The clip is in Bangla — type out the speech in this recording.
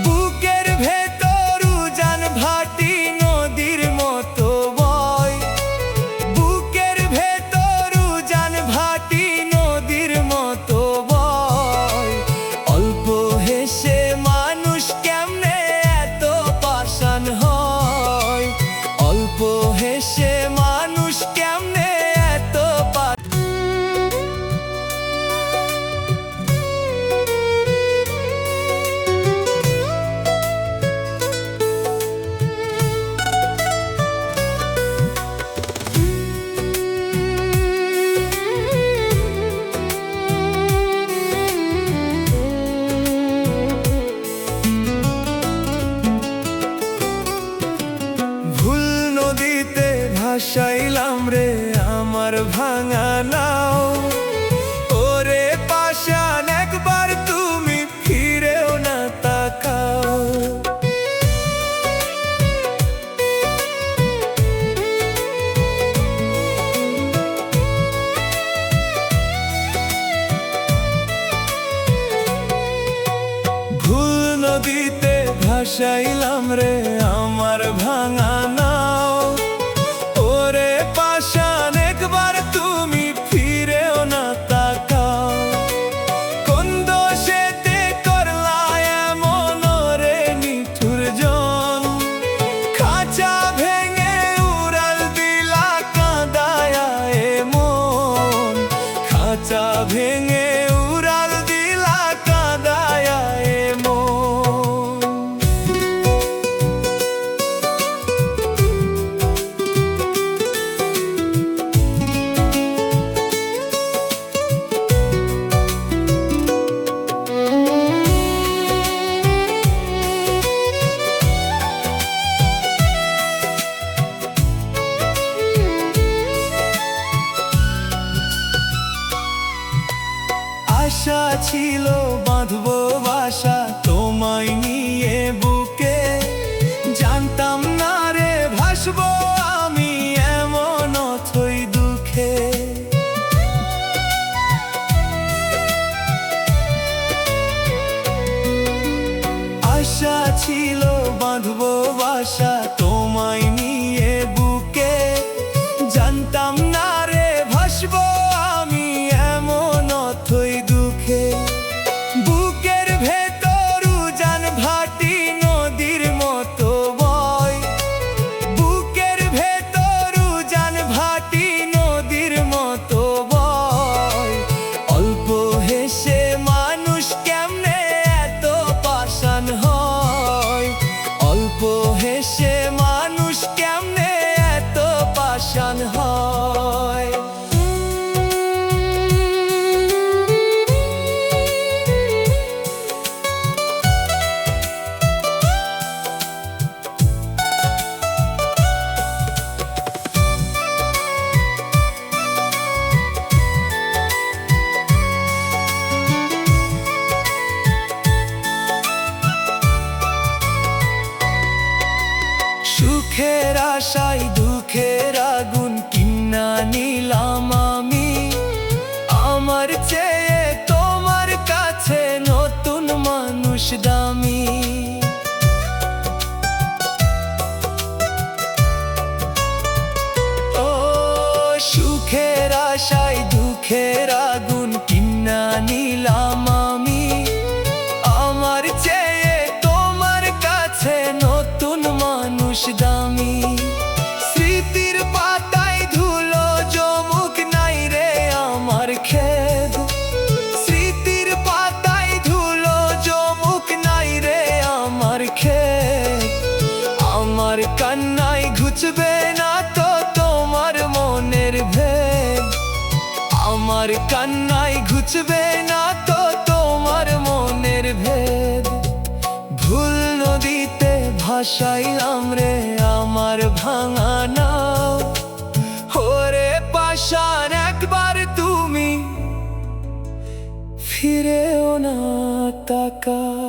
বুকের ভেতর উজান ভাটি নদীর মতো বয়, বুকের ভেতর উজান ভাটি নদীর মতো বয়। অল্প হেসে মানুষ কেমনে এত পাষাণ হয়, অল্প হেসে মানুষ কেমনে এত ভাসাইলাম রে আমার ভাঙা নাও। ওরে পাষাণ একবার তুমি ফিরেও না তাকাও। ভুল নদীতে ভাসাইলাম রে আমার ভাঙা নাও। ওরে পাষাণ একবার তুমি ফিরেও না তাকাও। কোন দোষেতে করলা এমন রে নিঠুর জন, খাঁচা ভেঙে উড়াল দিলা কাঁদায়া এমন, খাঁচা ভেঙে উড়াল দিলা কাঁদায়া এমন। আশা ছিল বাঁধবো বাসা তোমায় নিয়ে বুকে, জানতাম না রে ভাসবো আমি এমন অথই দুঃখে। আশা ছিল বাঁধবো বাসা তোমায় নিয়ে বুকে, জানতাম না রে ভাসবো আমি এমন অথই দুঃখে। বুকের ভেতর উজান ভাটি নদীর মতো বয়, বুকের ভেতর উজান ভাটি নদীর মতো বয়। অল্প হেসে মানুষ কেমনে এত পাষাণ হয়, অল্প হেসে মানুষ কেমনে এত পাষাণ হয়। সুখের আশায় দুঃখের আগুন কিনা নিলাম আমি, আমার চেয়ে তোমার কাছে নতুন মানুষ দামি। ও সুখের আশায় দুঃখের আগুন কিনা নিলাম আমি, আমার চেয়ে তোমার কাছে নতুন মানুষ দামি। স্মৃতির পাতায় ধুলো জমুক নাই রে আমার খেদ, স্মৃতির পাতায় ধুলো জমুক নাই রে আমার খেদ। আমার কান্নায় ঘুচবে না তো তোমার মনের ভেদ, আমার কান্নায় ঘুচবে না তো তোমার মনের ভেদ। ভুল নদীতে ভাসাইলাম রে আমার ভাঙা নাও। ওরে পাষাণ একবার তুমি ফিরেও না তাকাও।